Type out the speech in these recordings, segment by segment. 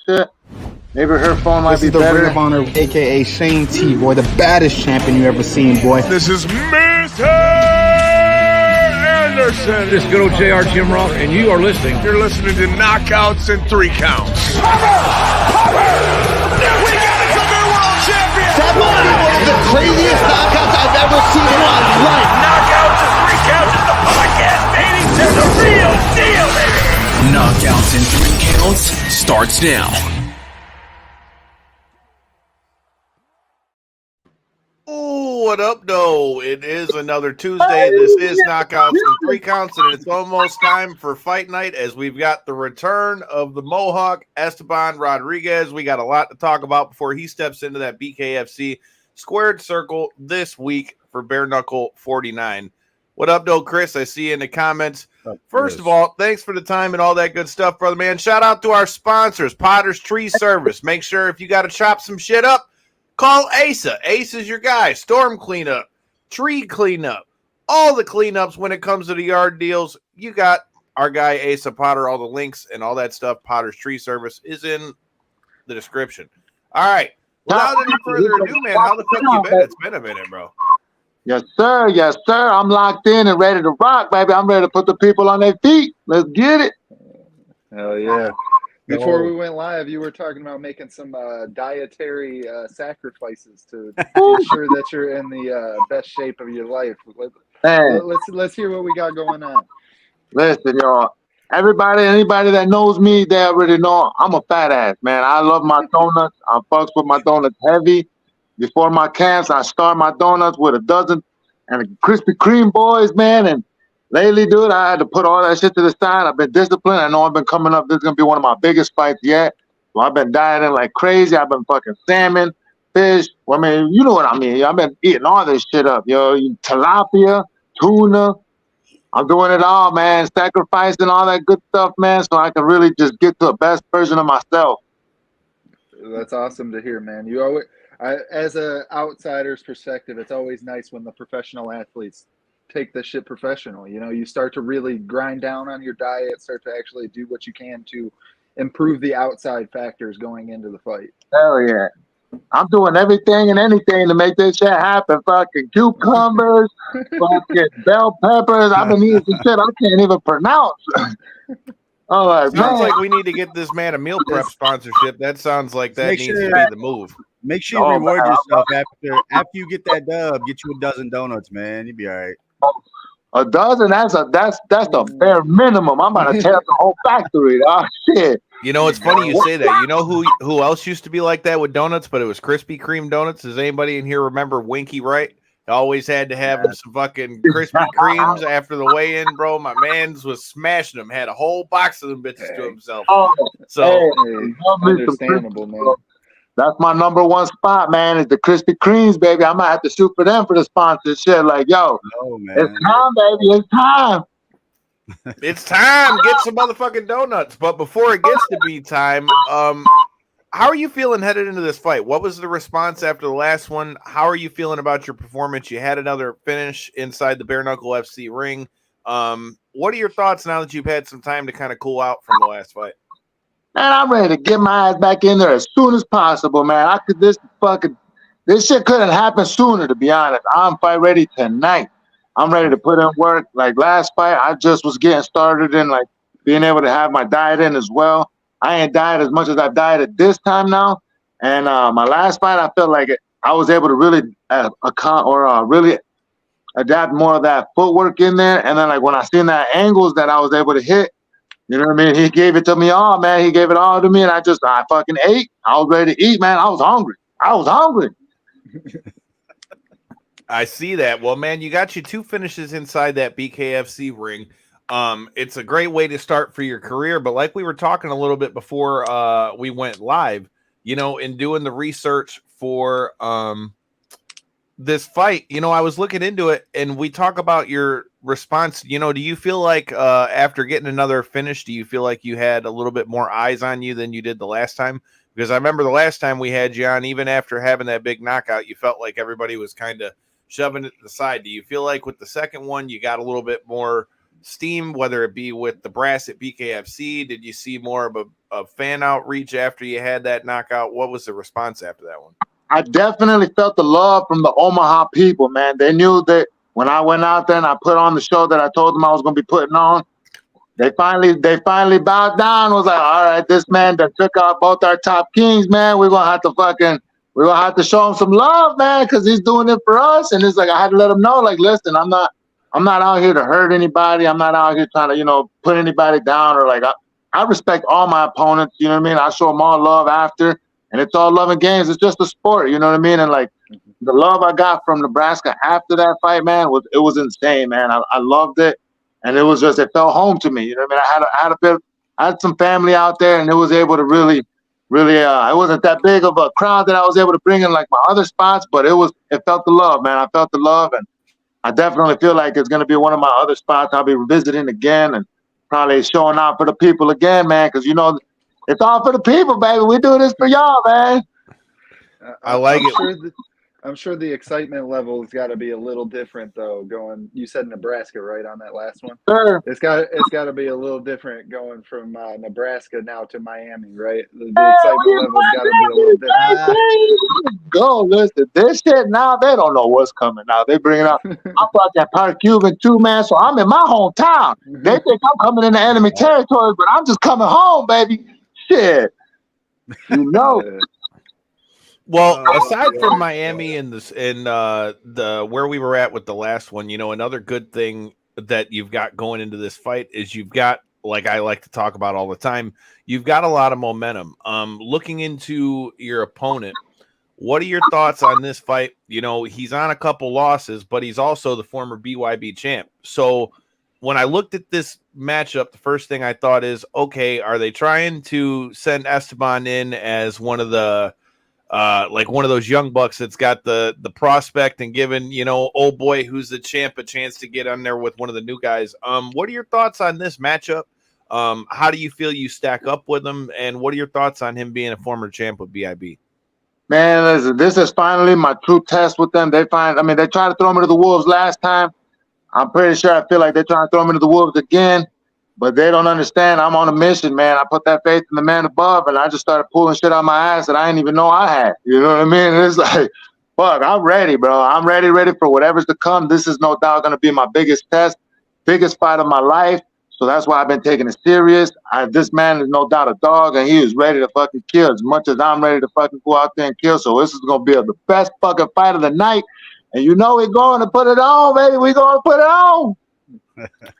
shit. Maybe her phone might This be is the better. Ring of Honor, a.k.a. Shane T, boy, the baddest champion you ever seen, boy. This is Mr. Anderson. This is good old JR Jim Ross, and you are listening. You're listening to Knockouts and 3 Counts. We got us a new world champion. That might be one of the craziest knockouts I've ever seen in my life. Knockouts and 3 Counts is the podcast, baby. It's the real deal, baby. Knockouts and 3 Counts starts now. What up, though? It is another Tuesday. This is Knockouts and 3 Counts, and it's almost time for Fight Night as we've got the return of the Mohawk, Esteban Rodriguez. We got a lot to talk about before he steps into that BKFC squared circle this week for Bare Knuckle 49. What up, though, Chris? I see you in the comments. First of all, thanks for the time and all that good stuff, brother, man. Shout out to our sponsors, Potter's Tree Service. Make sure if you got to chop some shit up, call Asa. Asa's your guy. Storm cleanup, tree cleanup, all the cleanups when it comes to the yard deals. You got our guy Asa Potter. All the links and all that stuff, Potter's Tree Service, is in the description. All right. Without any further ado, man, how the fuck you been? It's been a minute, bro. Yes, sir. Yes, sir. I'm locked in and ready to rock, baby. I'm ready to put the people on their feet. Let's get it. Hell yeah. Before we went live, you were talking about making some dietary sacrifices to ensure that you're in the best shape of your life. Let's hear what we got going on. Listen, y'all. Anybody that knows me, they already know I'm a fat ass, man. I love my donuts. I fucks with my donuts heavy. Before my camps, I start my donuts with a dozen and a Krispy Kreme boys, man. And lately, dude, I had to put all that shit to the side. I've been disciplined. I know I've been coming up. This is going to be one of my biggest fights yet. So I've been dieting like crazy. I've been fucking salmon, fish. Well, I mean, you know what I mean. I've been eating all this shit up, yo. Tilapia, tuna. I'm doing it all, man. Sacrificing all that good stuff, man, so I can really just get to the best version of myself. That's awesome to hear, man. You always, as an outsider's perspective, it's always nice when the professional athletes take this shit professional. You know, you start to really grind down on your diet, start to actually do what you can to improve the outside factors going into the fight. Hell yeah. I'm doing everything and anything to make this shit happen. Fucking cucumbers, fucking bell peppers. I've been eating some shit I can't even pronounce. Oh, sounds like we need to get this man a meal prep sponsorship. That sounds like that needs to be the move. Make sure you reward yourself after you get that dub. Get you a dozen donuts, man. You'll be all right. A dozen? That's the bare minimum. I'm about to tear up the whole factory. Oh shit. You know, it's funny you say that. You know who else used to be like that with donuts, but it was Krispy Kreme donuts? Does anybody in here remember Winky Wright? Always had to have him some fucking Krispy Kremes after the weigh-in, bro. My man's was smashing them. Had a whole box of them bitches to himself. Understandable, man. That's my number one spot, man, is the Krispy Kremes, baby. I might have to shoot for them for the sponsorship. Like, yo, it's time, baby. It's time. It's time. Get some motherfucking donuts. But before it gets to be time, how are you feeling headed into this fight? What was the response after the last one? How are you feeling about your performance? You had another finish inside the Bare Knuckle FC ring. What are your thoughts now that you've had some time to kind of cool out from the last fight? Man, I'm ready to get my ass back in there as soon as possible, man. This shit couldn't happen sooner, to be honest. I'm fight ready tonight. I'm ready to put in work. Like last fight, I just was getting started in like being able to have my diet in as well. I ain't diet as much as I've dieted this time now. And my last fight, I felt like I was able to really really adapt more of that footwork in there. And then like when I seen that angles that I was able to hit, you know what I mean? He gave it to me all, man. He gave it all to me, and I fucking ate. I was ready to eat, man. I was hungry. I see that. Well, man, you got your 2 finishes inside that BKFC ring. It's a great way to start for your career, but like we were talking a little bit before we went live, you know, in doing the research for this fight, you know, I was looking into it, and we talk about your response. You know, do you feel like after getting another finish, do you feel like you had a little bit more eyes on you than you did the last time? Because I remember the last time we had you on, even after having that big knockout, you felt like everybody was kind of shoving it to the side. Do you feel like with the second one, you got a little bit more steam, whether it be with the brass at BKFC? Did you see more of a fan outreach after you had that knockout? What was the response after that one? I definitely felt the love from the Omaha people, man. They knew that when I went out there and I put on the show that I told them I was going to be putting on, they finally bowed down. Was like, all right, this man that took out both our top kings, man, we're gonna have to show him some love, man, because he's doing it for us. And it's like I had to let him know, like, listen, I'm not out here to hurt anybody. I'm not out here trying to, put anybody down or like I respect all my opponents. You know what I mean? I show them all love after, and it's all love and games. It's just a sport. You know what I mean? And like the love I got from Nebraska after that fight, man, was insane, man. I loved it. And it felt home to me. You know what I mean? I had some family out there, and it was able to really, it wasn't that big of a crowd that I was able to bring in like my other spots, but it felt the love, man. I felt the love, and I definitely feel like it's going to be one of my other spots I'll be revisiting again and probably showing out for the people again, man, because, it's all for the people, baby. We do this for y'all, man. I like it. I'm sure the excitement level has got to be a little different though. You said Nebraska, right, on that last one? Sure. It's got to be a little different going from Nebraska now to Miami, right? The excitement level's got to be a little different. Go, listen. This shit now, they don't know what's coming now. They bring it up. I'm fucking Park Cuban too, man. So I'm in my hometown. They think I'm coming into enemy territory, but I'm just coming home, baby. Shit. Well, aside from Miami and the where we were at with the last one, another good thing that you've got going into this fight is you've got, like I like to talk about all the time, you've got a lot of momentum. Looking into your opponent, what are your thoughts on this fight? He's on a couple losses, but he's also the former BYB champ. So when I looked at this matchup, the first thing I thought is, okay, are they trying to send Esteban in as one of the like one of those young bucks that's got the prospect and giving, old boy who's the champ a chance to get on there with one of the new guys? What are your thoughts on this matchup? How do you feel you stack up with him? And what are your thoughts on him being a former champ with BIB? Man, listen, this is finally my true test with them. They tried to throw me to the Wolves last time. I'm pretty sure I feel like they're trying to throw me to the Wolves again. But they don't understand. I'm on a mission, man. I put that faith in the man above, and I just started pulling shit out my ass that I didn't even know I had. You know what I mean? It's like, fuck, I'm ready, bro. I'm ready for whatever's to come. This is no doubt going to be my biggest test, biggest fight of my life. So that's why I've been taking it serious. This man is no doubt a dog, and he is ready to fucking kill as much as I'm ready to fucking go out there and kill. So this is going to be the best fucking fight of the night. And we're going to put it on, baby. We're going to put it on.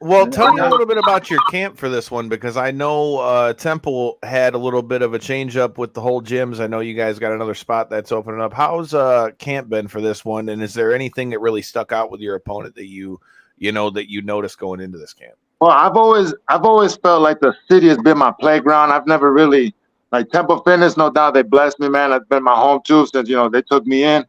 Well, tell me a little bit about your camp for this one, because I know Temple had a little bit of a change up with the whole gyms. I know you guys got another spot that's opening up. How's camp been for this one? And is there anything that really stuck out with your opponent that you noticed going into this camp? Well, I've always felt like the city has been my playground. I've never really, like, Temple Fitness, no doubt they blessed me, man. That's been my home too since, they took me in.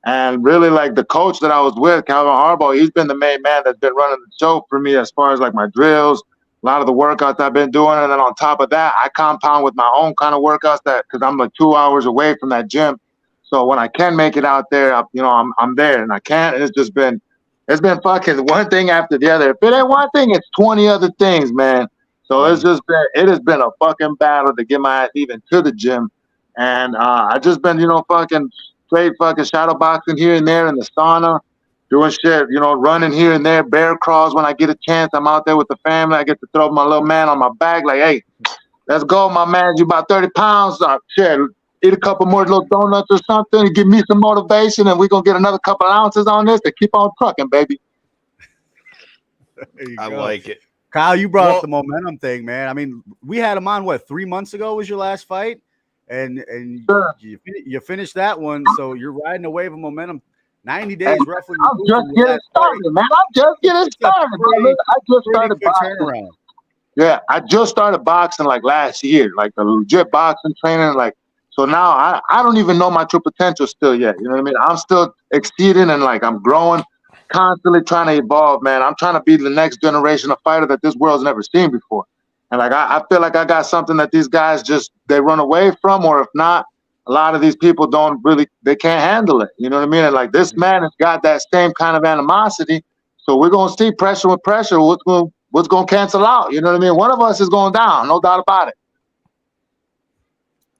And really, like, the coach that I was with, Calvin Harbaugh, he's been the main man that's been running the show for me as far as, like, my drills, a lot of the workouts I've been doing. And then on top of that, I compound with my own kind of workouts because I'm like 2 hours away from that gym. So when I can make it out there, I'm there. And I can't. It's been fucking one thing after the other. If it ain't one thing, it's 20 other things, man. So it has been a fucking battle to get my ass even to the gym. And I just been, fucking straight fucking shadow boxing here and there in the sauna, doing shit, running here and there, bear crawls when I get a chance. I'm out there with the family. I get to throw my little man on my back like, hey, let's go, my man. You about 30 pounds. Shit, eat a couple more little donuts or something and give me some motivation, and we're going to get another couple ounces on this to keep on trucking, baby. I like it. Kyle, you brought up the momentum thing, man. I mean, we had him on, 3 months ago was your last fight? And sure. you finished that one, so you're riding a wave of momentum. 90 days roughly. I'm just getting started, man. I'm just getting started. I just started boxing. Yeah, I just started boxing like last year, like the legit boxing training. Like, so now I don't even know my true potential still yet. You know what I mean? I'm still exceeding and like I'm growing, constantly trying to evolve, man. I'm trying to be the next generation of fighter that this world's never seen before. And like I feel like I got something that these guys they run away from, or if not, a lot of these people they can't handle it. You know what I mean? And like this man has got that same kind of animosity. So we're gonna see pressure with pressure. What's what's going to cancel out. You know what I mean? One of us is going down, no doubt about it.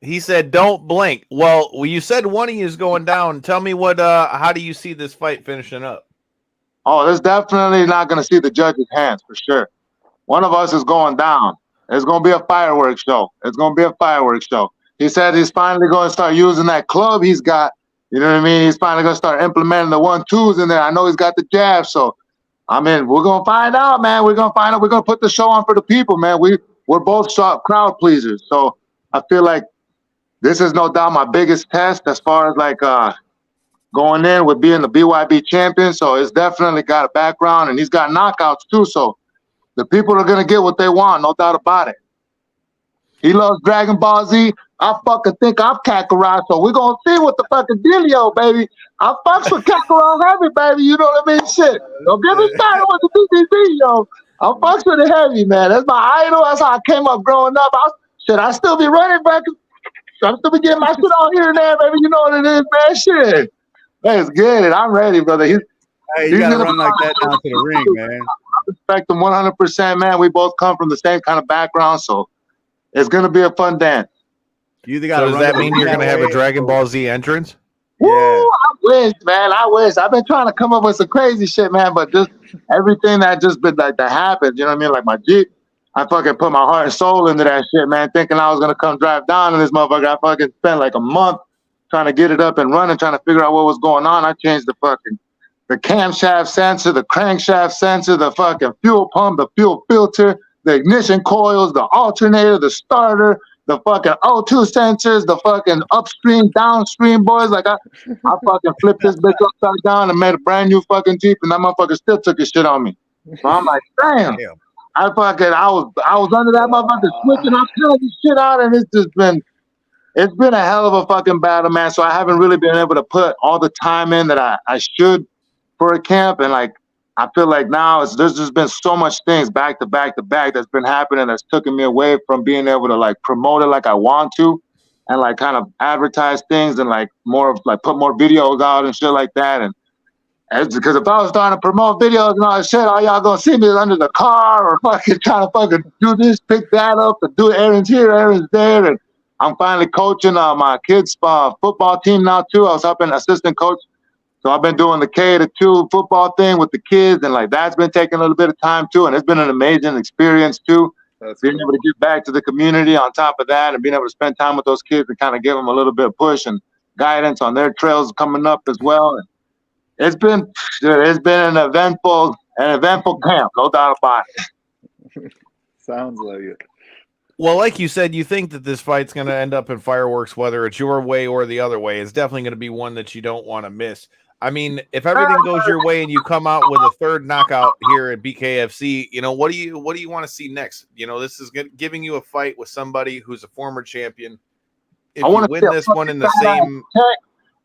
He said, "Don't blink." Well, you said one of you is going down. Tell me what. How do you see this fight finishing up? Oh, there's definitely not going to see the judge's hands for sure. One of us is going down. It's going to be a fireworks show. It's going to be a fireworks show. He said he's finally going to start using that club he's got. You know what I mean? He's finally going to start implementing the 1-2s in there. I know he's got the jab. So, I mean, we're going to find out, man. We're going to find out. We're going to put the show on for the people, man. We're both crowd pleasers. So, I feel like this is no doubt my biggest test as far as like going in with being the BYB champion. So it's definitely got a background, and he's got knockouts too. So the people are gonna get what they want, no doubt about it. He loves Dragon Ball Z. I fucking think I'm Kakarot, so we're gonna see what the fucking dealio, baby. I fucks with Kakarot heavy, baby. You know what I mean? Shit. Don't get me started with the BBB, yo. I fucks with it heavy, man. That's my idol. That's how I came up growing up. I still be running back. I'm still be getting my shit on here and there, baby. You know what it is, man. Shit. Let's get it. I'm ready, brother. Hey, you got to run like that down to the ring, man. I respect him 100%, man. We both come from the same kind of background, so it's going to be a fun dance. You either got does that mean you're going to have a Dragon Ball Z entrance? Woo, I wish, man. I wish. I've been trying to come up with some crazy shit, man, but just everything that just been like that happened, you know what I mean? Like my Jeep. I fucking put my heart and soul into that shit, man, thinking I was going to come drive down in this motherfucker. I fucking spent like a month trying to get it up and running, trying to figure out what was going on. I changed the camshaft sensor, the crankshaft sensor, the fucking fuel pump, the fuel filter, the ignition coils, the alternator, the starter, the fucking O2 sensors, the fucking upstream, downstream, boys. Like I fucking flipped this bitch upside down and made a brand new fucking Jeep, and that motherfucker still took his shit on me. So I'm like, damn. I was under that motherfucker switching up this shit out, and it's been a hell of a fucking battle, man. So I haven't really been able to put all the time in that I should for a camp, and like I feel like now there's just been so much things back to back to back that's been happening that's taken me away from being able to like promote it like I want to, and like kind of advertise things and like put more videos out and shit like that. And because if I was starting to promote videos and all that shit, all y'all gonna see me under the car or fucking trying to fucking do this, pick that up, and do errands here, errands there. And I'm finally coaching my kids' football team now too. I was helping assistant coach, so I've been doing the K-2 football thing with the kids, and like that's been taking a little bit of time too. And it's been an amazing experience too. Being able to give back to the community on top of that, and being able to spend time with those kids and kind of give them a little bit of push and guidance on their trails coming up as well. And it's been an eventful camp, no doubt about it. Sounds like it. Well, like you said, you think that this fight's going to end up in fireworks, whether it's your way or the other way. It's definitely going to be one that you don't want to miss. I mean, if everything goes your way and you come out with a third knockout here at BKFC, you know, what do you want to see next? You know, this is giving you a fight with somebody who's a former champion. If you win this one in the same,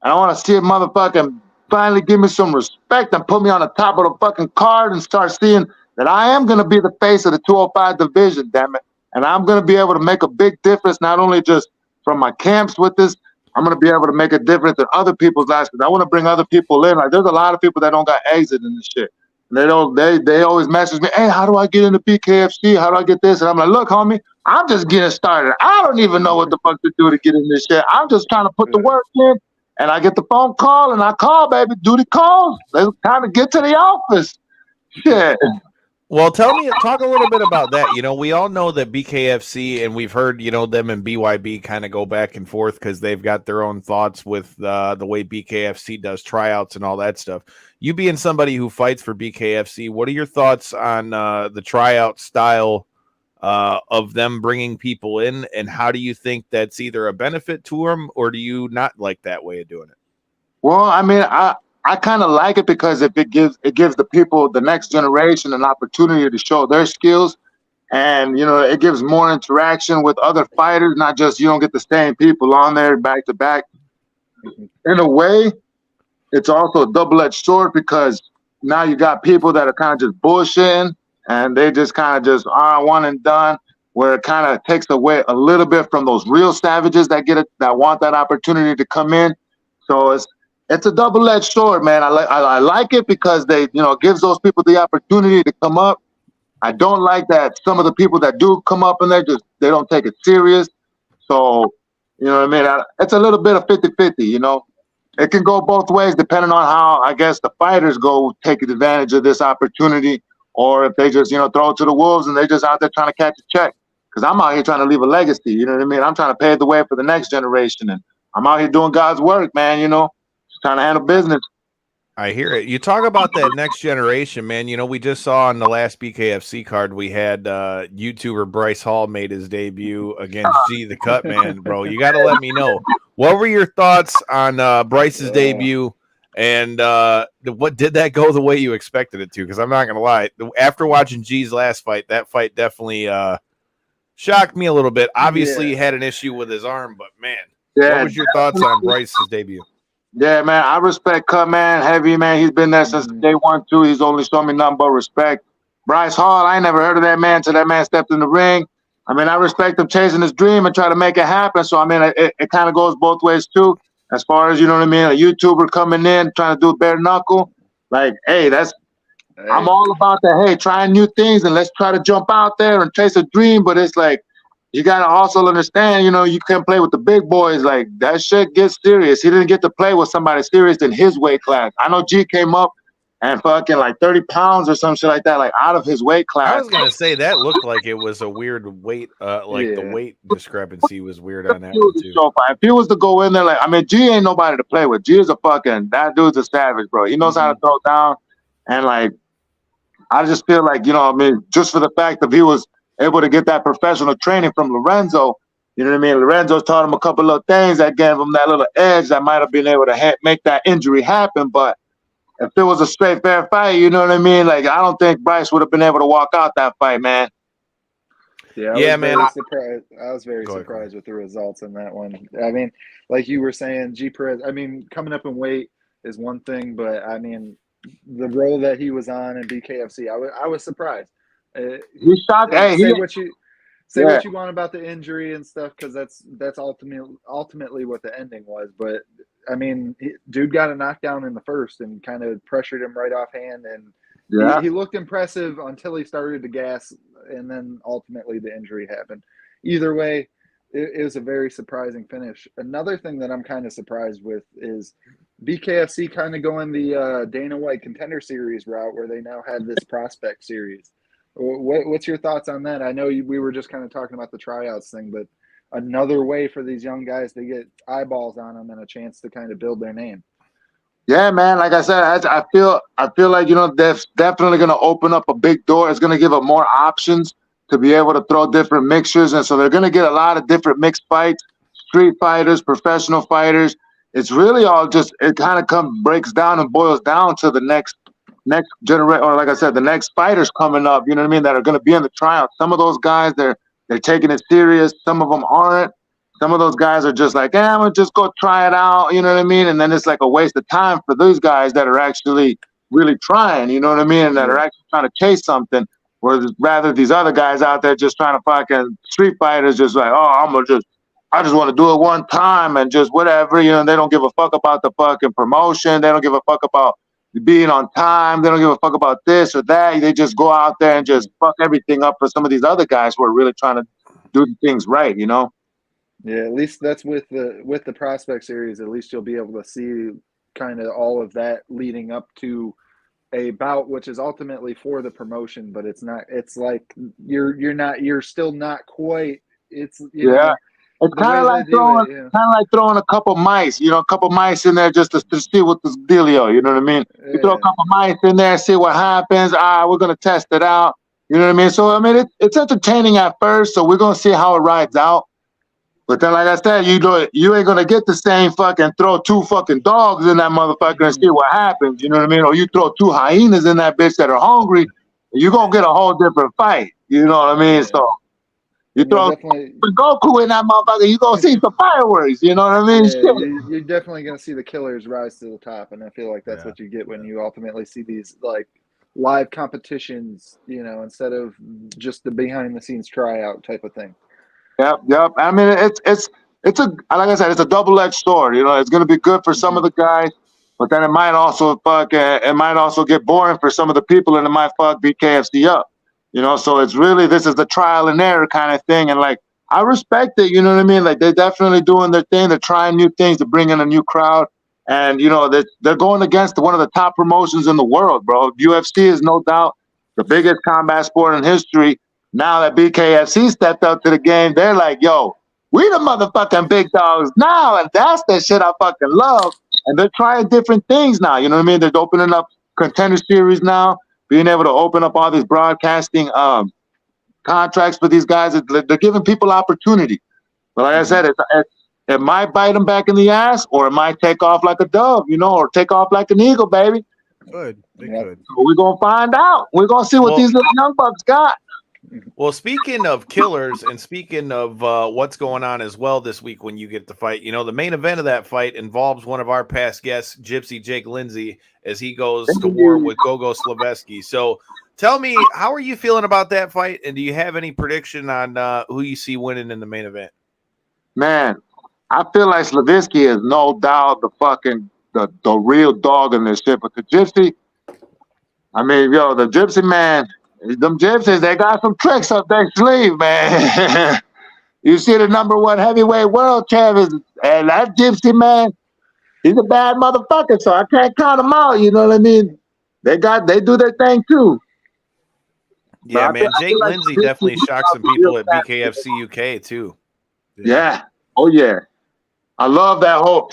I want to see a motherfucking finally give me some respect and put me on the top of the fucking card and start seeing that I am going to be the face of the 205 division, damn it. And I'm going to be able to make a big difference, not only just from my camps with this, I'm going to be able to make a difference in other people's lives, because I want to bring other people in. Like, there's a lot of people that don't got exit in this shit. And they always message me, hey, how do I get into BKFC? How do I get this? And I'm like, look, homie, I'm just getting started. I don't even know what the fuck to do to get in this shit. I'm just trying to put the work in. And I get the phone call, and I call, baby. Duty calls. It's time to get to the office. Shit. Well, talk a little bit about that. You know, we all know that BKFC, and we've heard, you know, them and BYB kind of go back and forth because they've got their own thoughts with the way BKFC does tryouts and all that stuff. You being somebody who fights for BKFC, what are your thoughts on the tryout style of them bringing people in, and how do you think that's either a benefit to them, or do you not like that way of doing it? Well, I mean, I kind of like it because if it gives the people, the next generation, an opportunity to show their skills, and you know, it gives more interaction with other fighters, not just you don't get the same people on there back to back. In a way, it's also a double-edged sword, because now you got people that are kind of just bullshitting, and they just kind of just are one and done, where it kind of takes away a little bit from those real savages that want that opportunity to come in. So it's a double-edged sword, man. I like it because they, you know, gives those people the opportunity to come up, I don't like that some of the people that do come up in there they don't take it serious. So, you know what I mean? It's a little bit of 50-50, you know. It can go both ways depending on how, I guess, the fighters go take advantage of this opportunity, or if they just, you know, throw it to the wolves and they're just out there trying to catch a check. Because I'm out here trying to leave a legacy, you know what I mean? I'm trying to pave the way for the next generation, and I'm out here doing God's work, man, you know, just trying to handle business. I hear it. You talk about that next generation, man. You know, we just saw on the last BKFC card, we had YouTuber Bryce Hall made his debut against G the Cut Man, bro. You got to let me know. What were your thoughts on Bryce's debut, and what did that go the way you expected it to? Because I'm not going to lie. After watching G's last fight, that fight definitely shocked me a little bit. Obviously, he had an issue with his arm, but, man, what was your thoughts on Bryce's debut? Yeah, man, I respect Cut Man, Heavy, man. He's been there since day one, too. He's only shown me nothing but respect. Bryce Hall, I ain't never heard of that man until that man stepped in the ring. I mean, I respect him chasing his dream and try to make it happen. So, I mean, it kind of goes both ways, too. As far as, you know what I mean, a YouTuber coming in, trying to do bare knuckle. Like, hey, I'm all about that. Hey, trying new things and let's try to jump out there and chase a dream. But it's like, you got to also understand, you know, you can't play with the big boys. Like, that shit gets serious. He didn't get to play with somebody serious in his weight class. I know G came up and fucking like 30 pounds or some shit like that, like out of his weight class. I was going to say that looked like it was a weird weight, the weight discrepancy was weird on that one, too. So if he was to go in there, like, I mean, G ain't nobody to play with. G is that dude's a savage, bro. He knows how to throw down. And, like, I just feel like, you know, I mean, just for the fact that he was able to get that professional training from Lorenzo. You know what I mean? Lorenzo taught him a couple of things that gave him that little edge that might have been able to make that injury happen. But if it was a straight fair fight, you know what I mean? Like, I don't think Bryce would have been able to walk out that fight, man. Yeah, man. I was very surprised with the results in that one. I mean, like you were saying, G Perez, I mean, coming up in weight is one thing, but I mean, the role that he was on in BKFC, I was surprised. He's shocked. Hey, say what you want about the injury and stuff, because that's ultimately what the ending was. But I mean, dude got a knockdown in the first and kind of pressured him right offhand, and he looked impressive until he started to gas, and then ultimately the injury happened. Either way, it was a very surprising finish. Another thing that I'm kind of surprised with is BKFC kind of going the Dana White Contender Series route, where they now have this prospect series. What's your thoughts on that? I know we were just kind of talking about the tryouts thing, but another way for these young guys to get eyeballs on them and a chance to kind of build their name. Yeah, man. Like I said, I feel like, you know, that's definitely going to open up a big door. It's going to give them more options to be able to throw different mixtures. And so they're going to get a lot of different mixed fights, street fighters, professional fighters. It's really all just, it kind of breaks down and boils down to the next generation, or like I said, the next fighters coming up, you know what I mean, that are going to be in the tryout. Some of those guys, they're taking it serious. Some of them aren't. Some of those guys are just like, I'm going to just go try it out, you know what I mean? And then it's like a waste of time for those guys that are actually really trying, you know what I mean, and that are actually trying to chase something, whereas rather these other guys out there just trying to fucking street fighters just like, I just want to do it one time and just whatever, you know, they don't give a fuck about the fucking promotion. They don't give a fuck about being on time. They don't give a fuck about this or that. They just go out there and just fuck everything up for some of these other guys who are really trying to do things right, you know? Yeah, at least that's with the prospect series. At least you'll be able to see kind of all of that leading up to a bout, which is ultimately for the promotion, but it's not. It's like you're still not quite. It's you know, it's kind of like throwing a couple mice, you know, a couple mice in there just to see what this dealio, you know what I mean? You throw a couple mice in there, see what happens. We're gonna test it out, you know what I mean? So I mean, it's entertaining at first, so we're gonna see how it rides out. But then, like I said, you ain't gonna get the same fucking throw two fucking dogs in that motherfucker and see what happens, you know what I mean? Or you throw two hyenas in that bitch that are hungry, you're gonna get a whole different fight, you know what I mean? So. You throw Goku in that motherfucker, you gonna see some fireworks. You know what I mean? Yeah, you're definitely gonna see the killers rise to the top, and I feel like that's what you get when you ultimately see these like live competitions. You know, instead of just the behind the scenes tryout type of thing. Yep. I mean, it's like I said, it's a double-edged sword. You know, it's gonna be good for some of the guys, but then it might also get boring for some of the people, and it might fuck BKFC up. You know, so it's really, this is the trial and error kind of thing. And like, I respect it. You know what I mean? Like, they're definitely doing their thing. They're trying new things to bring in a new crowd. And, you know, they're going against one of the top promotions in the world, bro. UFC is no doubt the biggest combat sport in history. Now that BKFC stepped up to the game, they're like, yo, we the motherfucking big dogs now. And that's the shit I fucking love. And they're trying different things now. You know what I mean? They're opening up contender series now, being able to open up all these broadcasting contracts for these guys. They're giving people opportunity. But like I said, it might bite them back in the ass, or it might take off like a dove, you know, or take off like an eagle, baby. Good. They could. So we're going to find out. We're going to see what these little young bucks got. Well, speaking of killers and speaking of what's going on as well this week when you get to fight, you know, the main event of that fight involves one of our past guests, Gypsy Jake Lindsay, as he goes to war with Gogo Slaveski. So tell me, how are you feeling about that fight? And do you have any prediction on who you see winning in the main event? Man, I feel like Slaveski is no doubt the real dog in this shit. But the Gypsy, I mean, yo, the Gypsy, man, them Gypsies, they got some tricks up their sleeve, man. You see the #1 heavyweight world champion, and that Gypsy, man, he's a bad motherfucker, so I can't count him out, you know what I mean? They do their thing too. Yeah, man, Jake Lindsay definitely shocked some people at BKFC UK too. Yeah. Oh, yeah. I love that whole,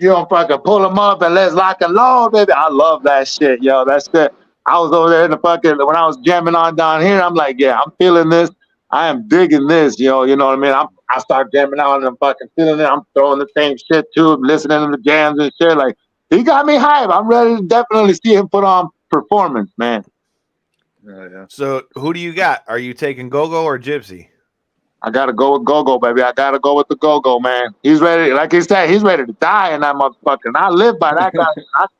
you don't fucking pull them up and let's lock and load, baby. I love that shit, yo. That's good. I was over there in the fucking, when I was jamming on down here, I'm like, yeah, I'm feeling this. I am digging this, yo. You know what I mean? I start jamming out and I'm fucking feeling it. I'm throwing the same shit too, listening to the jams and shit. Like, he got me hype. I'm ready to definitely see him put on performance, man. Yeah. So who do you got? Are you taking Gogo or Gypsy? I got to go with Gogo, baby. I got to go with the Gogo, man. He's ready. Like he said, he's ready to die in that motherfucker. And I live by that guy.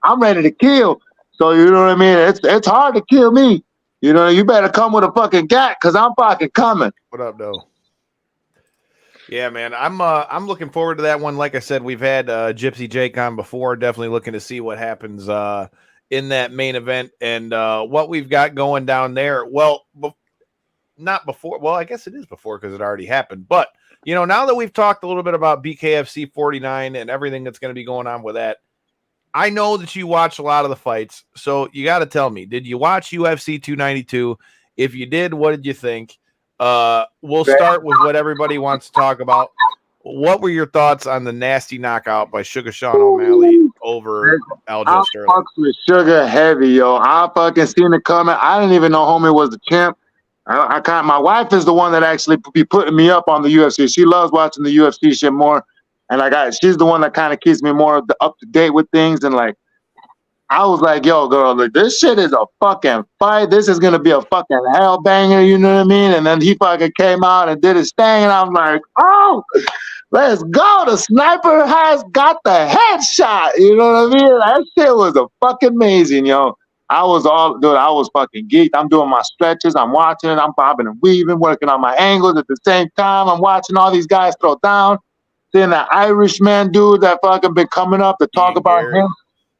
I'm ready to kill. So, you know what I mean? It's hard to kill me. You know, you better come with a fucking gat because I'm fucking coming. What up, though? Yeah, man. I'm looking forward to that one. Like I said, we've had Gypsy Jake on before. Definitely looking to see what happens in that main event and what we've got going down there. Well, not before. Well, I guess it is before because it already happened. But, you know, now that we've talked a little bit about BKFC 49 and everything that's going to be going on with that, I know that you watch a lot of the fights. So you got to tell me, did you watch UFC 292? If you did, what did you think? We'll start with what everybody wants to talk about. What were your thoughts on the nasty knockout by Suga Sean O'Malley over Aljo Sterling? I fucks with Sugar heavy, yo. I fucking seen it coming. I didn't even know homie was the champ. My wife is the one that actually be putting me up on the UFC. She loves watching the UFC shit more, and she's the one that kind of keeps me more up to date with things. And like, I was like, yo, girl, like, this shit is a fucking fight. This is gonna be a fucking hell banger, you know what I mean? And then he fucking came out and did his thing, and I'm like, oh, let's go. The sniper has got the headshot. You know what I mean? That shit was a fucking amazing, yo. I was fucking geeked. I'm doing my stretches. I'm watching it. I'm bobbing and weaving, working on my angles at the same time. I'm watching all these guys throw down. Seeing that Irishman dude that fucking been coming up to talk about him.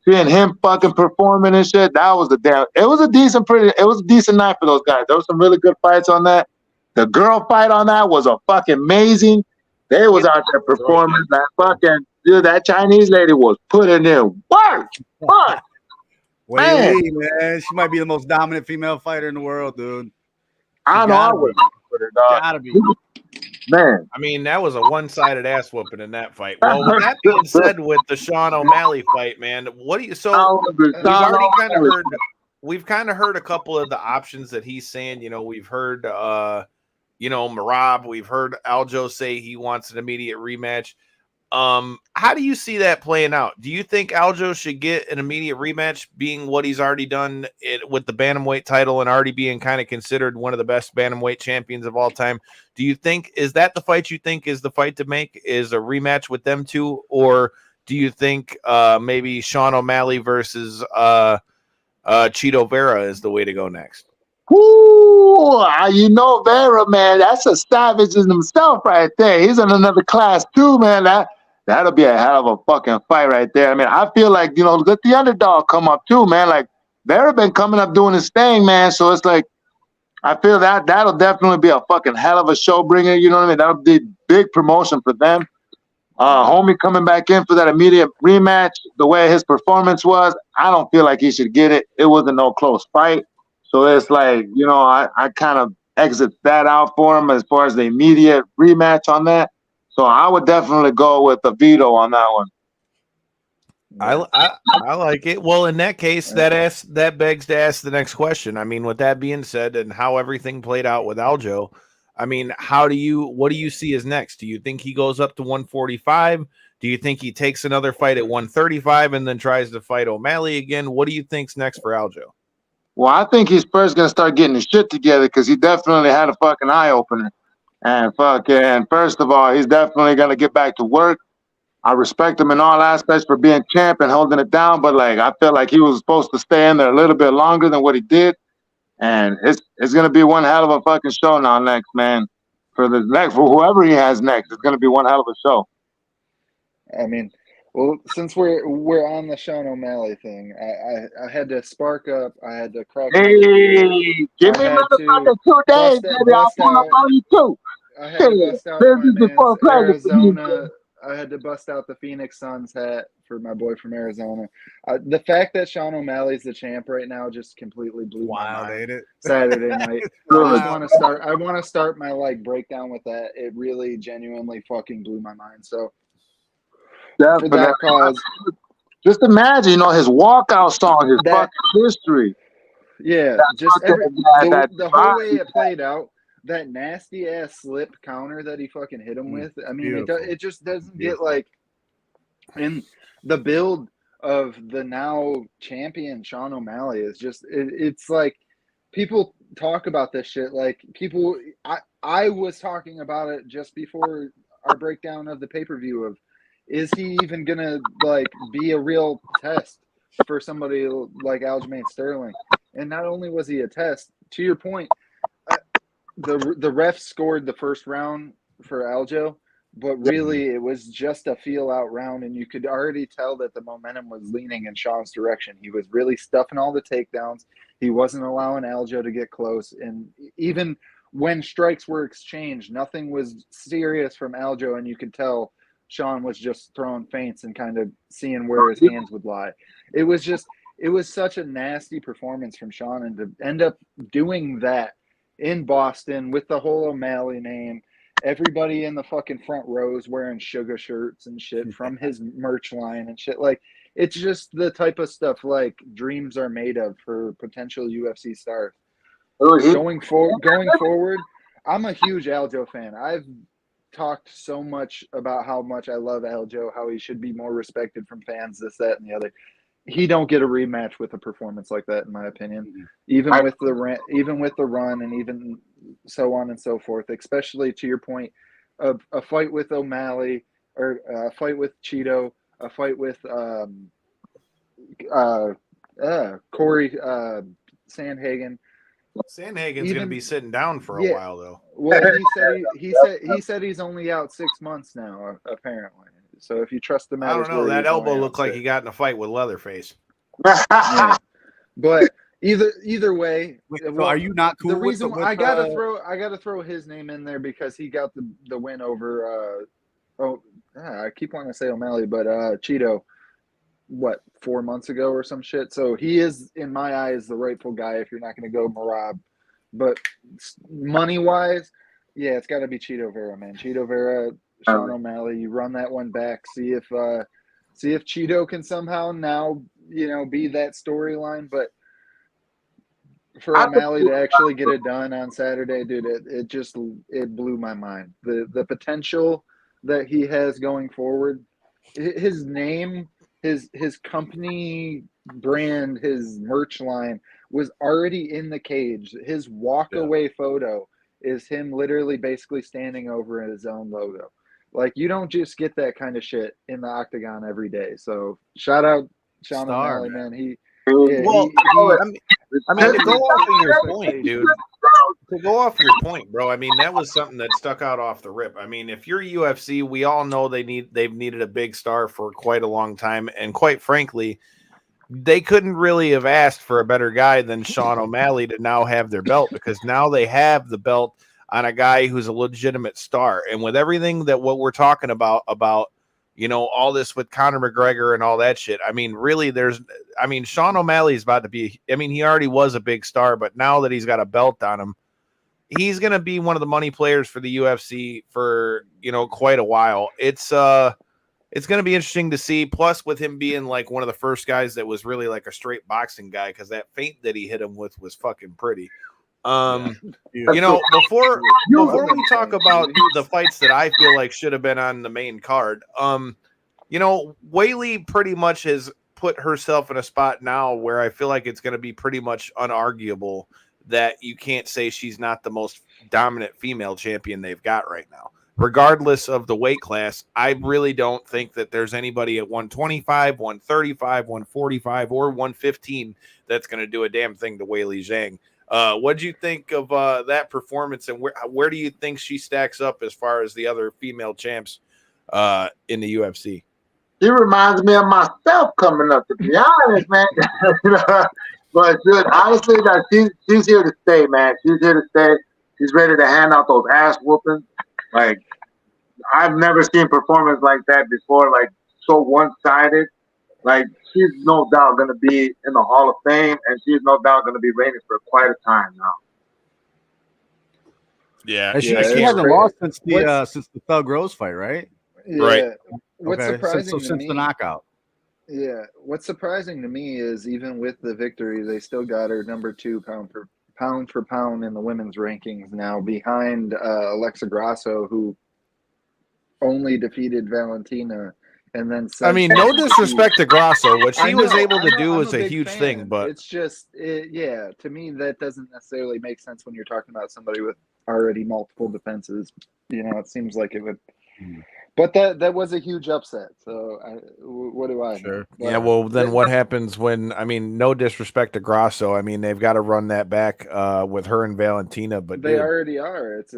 Seeing him fucking performing and shit. That was it was a decent night for those guys. There was some really good fights on that. The girl fight on that was a fucking amazing. They was out there performing. That fucking dude, that Chinese lady was putting in work. Fuck. Wait, man. She might be the most dominant female fighter in the world, dude. I know I would put her, dog. Gotta be. Man. I mean, that was a one-sided ass whooping in that fight. Well, with that being said, with the Sean O'Malley fight, man, what do you? So we've kind of heard a couple of the options that he's saying. You know, we've heard, Marab. We've heard Aljo say he wants an immediate rematch. How do you see that playing out? Do you think Aljo should get an immediate rematch, being what he's already done with the bantamweight title and already being kind of considered one of the best bantamweight champions of all time? Do you think, is that the fight you think is the fight to make, is a rematch with them two? Or do you think maybe Sean O'Malley versus Cheeto Vera is the way to go next? Ooh, Vera, man, that's a savage in himself right there. He's in another class too, man. That'll be a hell of a fucking fight right there. I mean, I feel like, let the underdog come up too, man. Like, Vera been coming up doing his thing, man. So it's like, I feel that that'll definitely be a fucking hell of a show bringer. You know what I mean? That'll be big promotion for them. Homie coming back in for that immediate rematch, the way his performance was, I don't feel like he should get it. It wasn't no close fight. So it's like, you know, I kind of exit that out for him as far as the immediate rematch on that. So I would definitely go with a veto on that one. I like it. Well, in that case, that begs to ask the next question. I mean, with that being said, and how everything played out with Aljo, I mean, what do you see as next? Do you think he goes up to 145? Do you think he takes another fight at 135 and then tries to fight O'Malley again? What do you think's next for Aljo? Well, I think he's first gonna start getting his shit together because he definitely had a fucking eye opener. And first of all, he's definitely gonna get back to work. I respect him in all aspects for being champ and holding it down, but like I feel like he was supposed to stay in there a little bit longer than what he did. And it's gonna be one hell of a fucking show now next, man. For whoever he has next, it's gonna be one hell of a show. I mean, well, since we're on the Sean O'Malley thing, I had to spark up. I had to crack. Hey, give me another fucking 2 days, baby. I'll pull up on you too. I had to bust out my man's Arizona. I had to bust out the Phoenix Suns hat for my boy from Arizona. The fact that Sean O'Malley's the champ right now just completely blew my mind. Ain't it? Saturday night. I want to start my like breakdown with that. It really genuinely fucking blew my mind. So for that cause, just imagine, you know, his walkout song, his fucking history. Yeah, the whole way it played out. That nasty ass slip counter that he fucking hit him with. I mean, it just doesn't get like in the build of the now champion Sean O'Malley is just it's like people talk about this shit like people. I was talking about it just before our breakdown of the pay-per-view of is he even gonna like be a real test for somebody like Aljamain Sterling? And not only was he a test, to your point. The ref scored the first round for Aljo, but really it was just a feel-out round, and you could already tell that the momentum was leaning in Sean's direction. He was really stuffing all the takedowns. He wasn't allowing Aljo to get close, and even when strikes were exchanged, nothing was serious from Aljo, and you could tell Sean was just throwing feints and kind of seeing where his hands would lie. It was such a nasty performance from Sean, and to end up doing that in Boston with the whole O'Malley name, everybody in the fucking front rows wearing Suga shirts and shit from his merch line and shit. Like, it's just the type of stuff like dreams are made of for potential UFC stars. Going forward, I'm a huge Aljo fan. I've talked so much about how much I love Aljo, how he should be more respected from fans, this, that, and the other. He don't get a rematch with a performance like that, in my opinion. Even with the run, and even so on and so forth. Especially to your point of a fight with O'Malley, or a fight with Cheeto, a fight with Corey Sandhagen. Sandhagen's going to be sitting down for a while, though. Well, he said he's only out 6 months now, apparently. So if you trust him, I don't know. That elbow looked like he got in a fight with Leatherface. Yeah. But either way, so are you not cool? The reason I gotta throw his name in there because he got the win over. I keep wanting to say O'Malley, but Cheeto. What, 4 months ago or some shit? So he is, in my eyes, the rightful guy. If you're not going to go Marab, but money wise, yeah, it's got to be Cheeto Vera, man. Cheeto Vera. Sean O'Malley, you run that one back. See if Cheeto can somehow now, be that storyline. But for O'Malley to actually get it done on Saturday, dude, it blew my mind. The potential that he has going forward, his name, his company brand, his merch line was already in the cage. His walk away photo is him literally basically standing over his own logo. Like, you don't just get that kind of shit in the octagon every day. So shout out Sean O'Malley, man. I mean, to go off of your point, dude. To go off your point, bro. I mean, that was something that stuck out off the rip. I mean, if you're UFC, we all know they've needed a big star for quite a long time, and quite frankly, they couldn't really have asked for a better guy than Sean O'Malley to now have their belt, because now they have the belt on a guy who's a legitimate star. And with everything that what we're talking about, all this with Conor McGregor and all that shit, I mean, really Sean O'Malley is about to be, he already was a big star, but now that he's got a belt on him, he's going to be one of the money players for the UFC for, quite a while. It's going to be interesting to see. Plus, with him being like one of the first guys that was really like a straight boxing guy, because that feint that he hit him with was fucking pretty. Before we talk about the fights that I feel like should have been on the main card, Weili pretty much has put herself in a spot now where I feel like it's going to be pretty much unarguable that you can't say she's not the most dominant female champion they've got right now. Regardless of the weight class, I really don't think that there's anybody at 125, 135, 145, or 115 that's going to do a damn thing to Weili Zhang. What do you think of that performance, and where do you think she stacks up as far as the other female champs in the UFC? She reminds me of myself coming up, to be honest, man. But dude, honestly, she's here to stay, man. She's here to stay. She's ready to hand out those ass whoopings. Like, I've never seen performance like that before, like so one-sided. Like, she's no doubt going to be in the Hall of Fame, and she's no doubt going to be reigning for quite a time now. Yeah, she hasn't lost since the Thug Rose fight, right? Yeah. Right. What's surprising to since me, the knockout. Yeah, what's surprising to me is even with the victory, they still got her number 2 pound for pound in the women's rankings now, behind Alexa Grasso, who only defeated Valentina. And then no disrespect to Grasso. What she was able to do was a huge thing, but it's just, to me, that doesn't necessarily make sense when you're talking about somebody with already multiple defenses. It seems like it would. But that was a huge upset. So what do I? Sure. Yeah. Well, then what happens when? No disrespect to Grasso. They've got to run that back with her and Valentina, but they already are. It's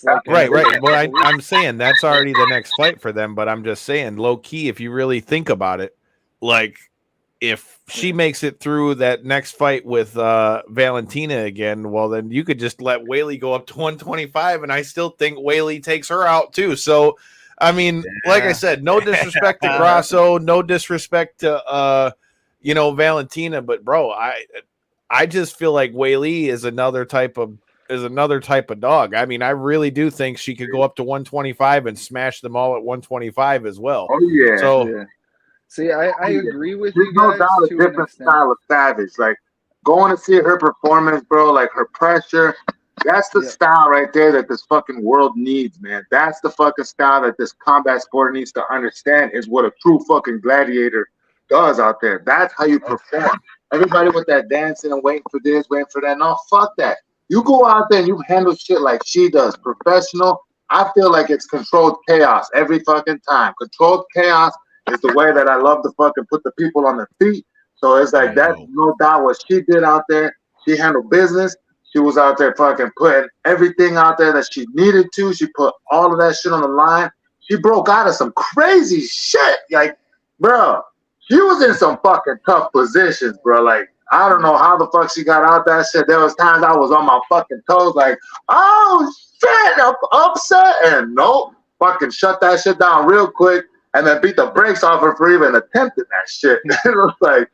like right. Well, I'm saying that's already the next fight for them. But I'm just saying, low key, if you really think about it, like if she makes it through that next fight with Valentina again, well, then you could just let Weili go up to 125, and I still think Weili takes her out too. So. Like I said, no disrespect to Grasso, no disrespect to Valentina, but bro, I just feel like Weili is another type of dog. I really do think she could go up to 125 and smash them all at 125 as well. Oh yeah. So yeah. See, I agree with There's you no guys. doubt a different style of Savage. Like going to see her performance, bro, like her pressure. That's the style right there that this fucking world needs, man. That's the fucking style that this combat sport needs to understand is what a true fucking gladiator does out there. That's how you perform. Everybody with that dancing and waiting for this, waiting for that. No, fuck that. You go out there and you handle shit like she does. Professional. I feel like it's controlled chaos every fucking time. Controlled chaos is the way that I love to fucking put the people on their feet. So it's like that's no doubt what she did out there. She handled business. She was out there fucking putting everything out there that she needed to. She put all of that shit on the line. She broke out of some crazy shit. Like, bro, she was in some fucking tough positions, bro. Like, I don't know how the fuck she got out that shit. There was times I was on my fucking toes like, oh, shit, I'm upset. And nope, fucking shut that shit down real quick and then beat the brakes off her for even attempting that shit. It was like,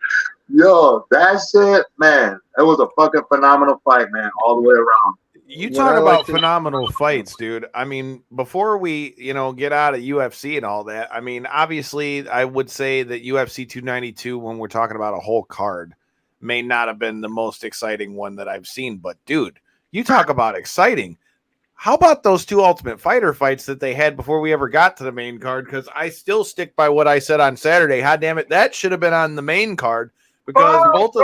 yo, that shit, man, it was a fucking phenomenal fight, man, all the way around. You talk about phenomenal fights, dude. Before we, get out of UFC and all that, obviously, I would say that UFC 292, when we're talking about a whole card, may not have been the most exciting one that I've seen. But, dude, you talk about exciting. How about those 2 Ultimate Fighter fights that they had before we ever got to the main card? Because I still stick by what I said on Saturday. God damn it, that should have been on the main card. Because both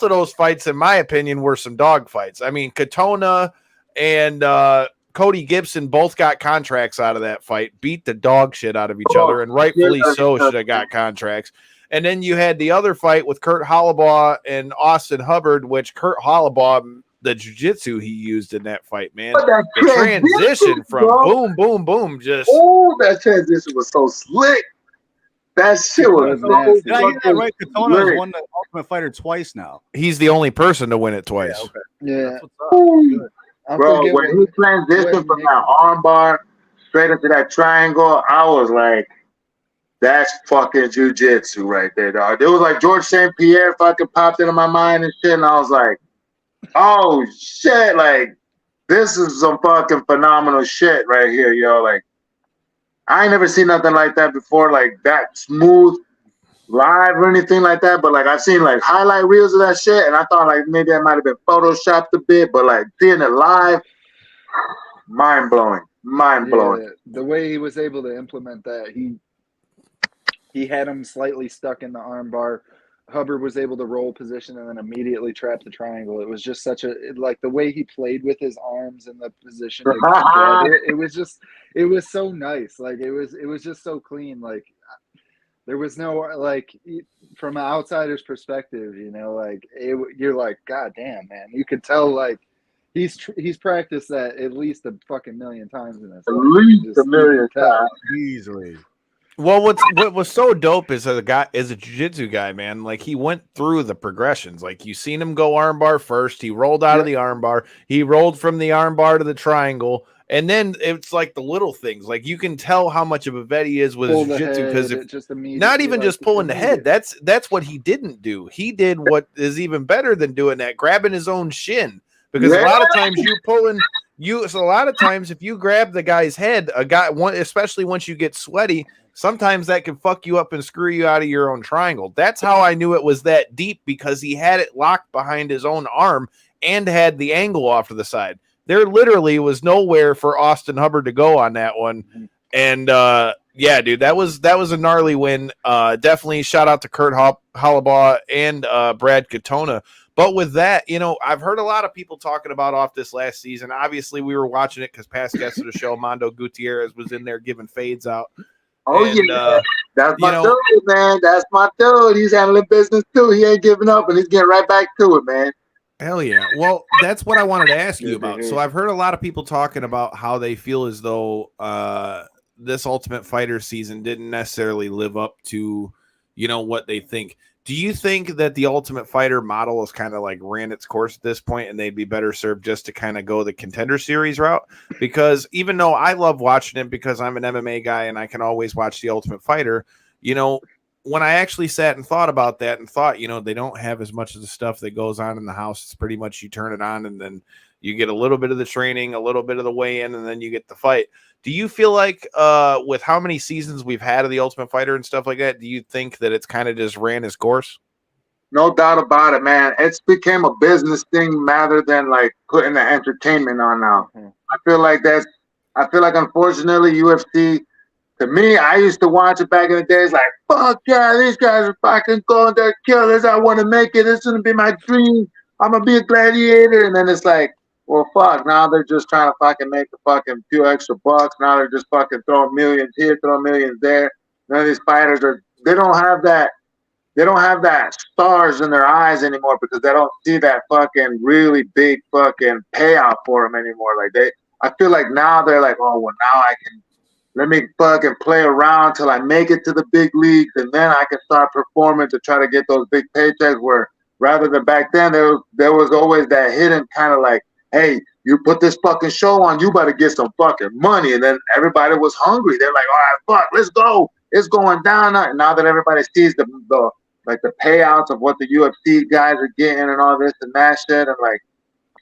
of those fights, in my opinion, were some dog fights. Katona and Cody Gibson both got contracts out of that fight, beat the dog shit out of each other, and rightfully so should have got contracts. And then you had the other fight with Kurt Hollabaugh and Austin Hubbard, which Kurt Hollabaugh, the jiu-jitsu he used in that fight, man. The transition from boom, boom, boom, just... Oh, that transition was so slick. That shit was That was nasty. Did I hear that right? Katona has great. won the Ultimate Fighter twice now. He's the only person to win it twice. Yeah, okay. Yeah, That's what's up. Good. I Bro, forget when he transitioned when from Nick- that armbar straight into that triangle, I was like, that's fucking jujitsu right there, dog. It was like George St. Pierre fucking popped into my mind and shit, and I was like, oh shit, like this is some fucking phenomenal shit right here, yo. Like, I ain't never seen nothing like that before, like that smooth live or anything like that. But like I've seen like highlight reels of that shit, and I thought like maybe I might have been photoshopped a bit, but like seeing it live, mind blowing. Yeah, the way he was able to implement that, he had him slightly stuck in the armbar. Hubbard was able to roll position and then immediately trap the triangle. It was just such a like the way he played with his arms and the position to grab it. It was so nice. Like it was just so clean. Like there was no like from an outsider's perspective, you know, like you're like, God damn, man. You could tell like he's practiced that at least a fucking million times in his life. At least a million times. Easily. Well, what was so dope is a jiu-jitsu guy, man. Like he went through the progressions. Like you seen him go armbar first. He rolled out of the armbar. He rolled from the armbar to the triangle. And then it's like the little things. Like you can tell how much of a vet he is with his jiu-jitsu because not even just pulling the head. That's what he didn't do. He did what is even better than doing that, grabbing his own shin. Because a lot of times so a lot of times if you grab the guy's head, especially once you get sweaty, sometimes that can fuck you up and screw you out of your own triangle. That's how I knew it was that deep, because he had it locked behind his own arm and had the angle off to the side. There literally was nowhere for Austin Hubbard to go on that one. And yeah, dude, that was a gnarly win. Definitely shout out to Kurt Hollabaugh and Brad Katona. But with that, you know, I've heard a lot of people talking about off this last season. Obviously, we were watching it because past guest of the show, Mondo Gutierrez, was in there giving fades out. Oh, and, that's my dude, man. That's my dude. He's handling business too. He ain't giving up, and he's getting right back to it, man. Hell yeah. Well, that's what I wanted to ask you about. So I've heard a lot of people talking about how they feel as though this Ultimate Fighter season didn't necessarily live up to, you know, what they think. Do you think that the Ultimate Fighter model has kind of like ran its course at this point and they'd be better served just to kind of go the Contender Series route? Because even though I love watching it because I'm an MMA guy and I can always watch the Ultimate Fighter, you know, when I actually sat and thought about that and thought, you know, they don't have as much of the stuff that goes on in the house. It's pretty much you turn it on and then you get a little bit of the training, a little bit of the weigh-in, and then you get the fight. Do you feel like with how many seasons we've had of the Ultimate Fighter and stuff like that, do you think that it's kind of just ran its course? No doubt about it, man. It's became a business thing rather than like putting the entertainment on now. I feel like unfortunately UFC, to me, I used to watch it back in the days like, fuck yeah, these guys are fucking going, they're killers. I want to make it. This is going to be my dream. I'm going to be a gladiator. And then it's like, well, fuck, now they're just trying to fucking make the fucking few extra bucks. Now they're just fucking throwing millions here, throwing millions there. None of these fighters they don't have that stars in their eyes anymore because they don't see that fucking really big fucking payout for them anymore. Like I feel like now they're like, oh, well, now let me fucking play around till I make it to the big leagues and then I can start performing to try to get those big paychecks, where rather than back then, there was always that hidden kind of like, hey, you put this fucking show on, you better get some fucking money. And then everybody was hungry. They're like, all right, fuck, let's go. It's going down. And now that everybody sees the payouts of what the UFC guys are getting and all this and that shit, and like,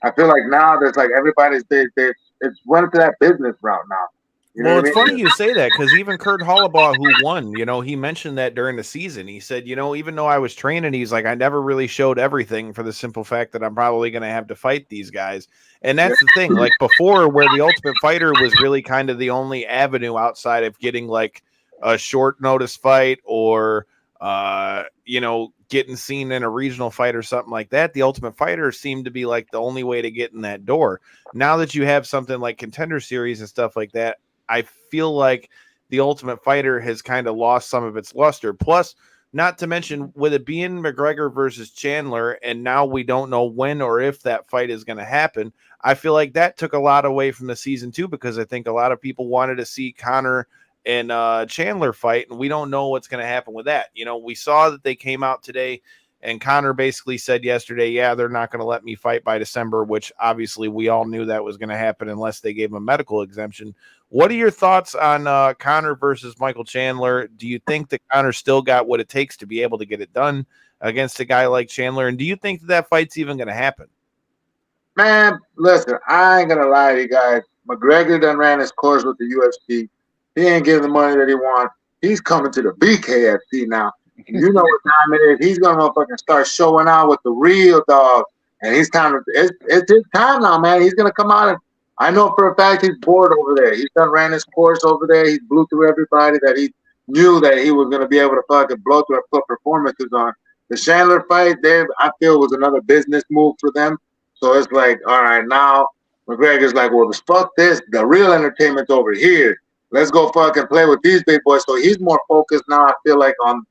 I feel like now there's like everybody's it's running to that business route now. You know well, it's funny you say that because even Kurt Hollabaugh, who won, you know, he mentioned that during the season. He said, you know, even though I was training, he's like, I never really showed everything for the simple fact that I'm probably going to have to fight these guys. And that's the thing. Like before, where the Ultimate Fighter was really kind of the only avenue outside of getting like a short notice fight or, you know, getting seen in a regional fight or something like that, the Ultimate Fighter seemed to be like the only way to get in that door. Now that you have something like Contender Series and stuff like that, I feel like the Ultimate Fighter has kind of lost some of its luster. Plus, not to mention, with it being McGregor versus Chandler, and now we don't know when or if that fight is going to happen, I feel like that took a lot away from the season too, because I think a lot of people wanted to see Conor and Chandler fight, and we don't know what's going to happen with that. You know, we saw that they came out today, and Conor basically said yesterday, yeah, they're not going to let me fight by December, which obviously we all knew that was going to happen unless they gave him a medical exemption. What are your thoughts on Conor versus Michael Chandler? Do you think that Conor still got what it takes to be able to get it done against a guy like Chandler? And do you think that fight's even going to happen? Man, listen, I ain't gonna lie to you guys. McGregor done ran his course with the UFC. He ain't getting the money that he wants. He's coming to the BKFC now. You know what time it is. He's gonna fucking start showing out with the real dog. And he's it's his time now, man. He's gonna come out, and I know for a fact he's bored over there. He's done ran his course over there. He blew through everybody that he knew that he was gonna be able to fucking blow through and put performances on. The Chandler fight, I feel, was another business move for them. So it's like, all right, now McGregor's like, well, fuck this. The real entertainment's over here. Let's go fucking play with these big boys. So he's more focused now, I feel like, on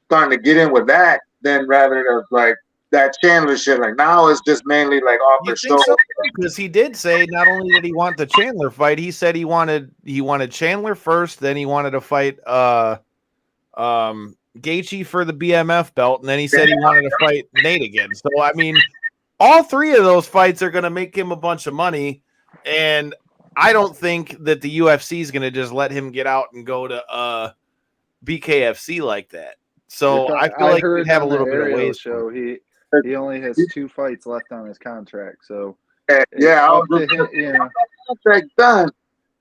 starting to get in with that than rather than like that Chandler shit. Like now it's just mainly like off the show. So? Because he did say not only did he want the Chandler fight, he said he wanted Chandler first, then he wanted to fight Gaethje for the BMF belt, and then he said he wanted to fight Nate again. So I mean, all three of those fights are going to make him a bunch of money, and I don't think that the UFC is going to just let him get out and go to BKFC like that. So I feel like he'd have a little bit of ways. Show he only has 2 fights left on his contract, so contract done.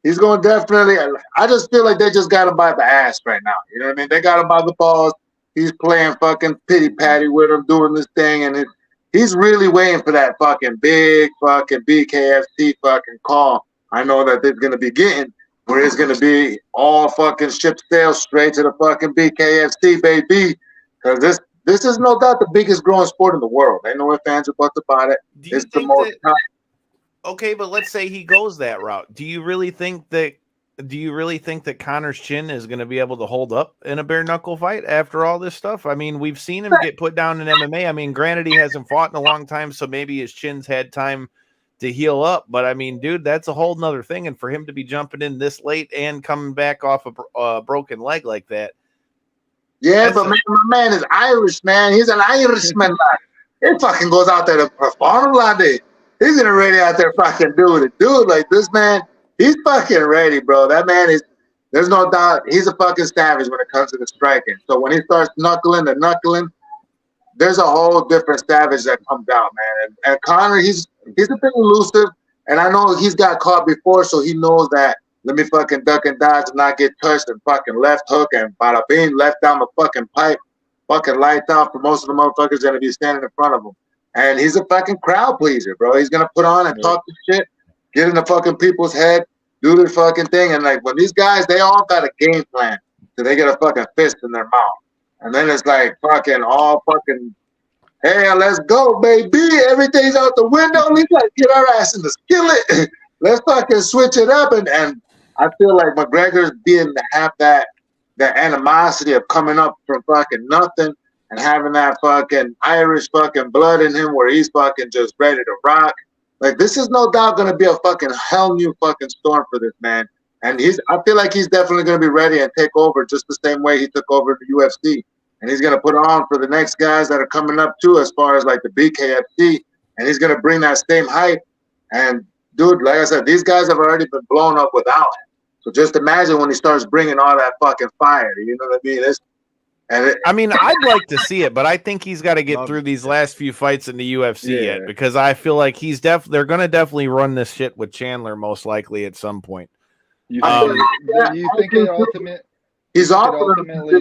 He's going to definitely. I just feel like they just got him by the ass right now. You know what I mean? They got him by the balls. He's playing fucking pity patty with him, doing this thing, and he's really waiting for that fucking big fucking BKFC fucking call. I know that they're gonna be getting where it's gonna be all fucking ship sail straight to the fucking BKFC, baby. Because this is no doubt the biggest growing sport in the world. Ain't no fans or buts about it. It's the most. Okay, but let's say he goes that route. Do you really think that Conor's chin is going to be able to hold up in a bare knuckle fight after all this stuff? I mean, we've seen him get put down in MMA. I mean, granted, he hasn't fought in a long time, so maybe his chin's had time to heal up. But I mean, dude, that's a whole nother thing. And for him to be jumping in this late and coming back off a broken leg like that. Yeah, but man, my man is Irish, man. He's an Irishman. He fucking goes out there to perform like that. He's gonna ready out there fucking do it. Dude, like this man, he's fucking ready, bro. That man is, there's no doubt, he's a fucking savage when it comes to the striking. So when he starts knuckling, there's a whole different savage that comes out, man. And Conor, he's a bit elusive, and I know he's got caught before, so he knows that let me fucking duck and dodge and not get touched and fucking left hook and bada bing, left down the fucking pipe, fucking lights out for most of the motherfuckers that be standing in front of him. And he's a fucking crowd pleaser, bro. He's gonna put on and talk the shit, get in the fucking people's head, do the fucking thing. And like when these guys, they all got a game plan, so they get a fucking fist in their mouth. And then it's like fucking all fucking, hey, let's go, baby. Everything's out the window. Let's like get our ass in the skillet. Let's fucking switch it up. And I feel like McGregor's being to have that animosity of coming up from fucking nothing and having that fucking Irish fucking blood in him where he's fucking just ready to rock. Like, this is no doubt going to be a fucking hell new fucking storm for this man. And I feel like he's definitely going to be ready and take over just the same way he took over the UFC. And he's going to put on for the next guys that are coming up too, as far as like the BKFC. And he's going to bring that same hype. And dude, like I said, these guys have already been blown up without him. So just imagine when he starts bringing all that fucking fire. You know what I mean? I mean, I'd like to see it, but I think he's got to get through these last few fights in the UFC yet, because I feel like they're going to definitely run this shit with Chandler most likely at some point. You think it ultimately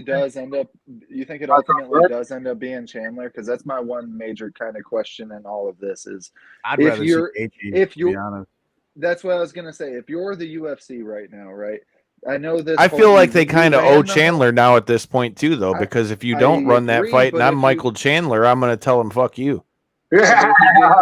does end up? You think it ultimately does end up being Chandler? Because that's my one major kind of question in all of this is I'd rather see Gaethje, to be honest. That's what I was gonna say. If you're the UFC right now, right? I know this. I feel like they kind of owe Chandler now at this point too, though, because if you don't run that fight and I'm Michael Chandler, I'm going to tell him fuck you. Yeah,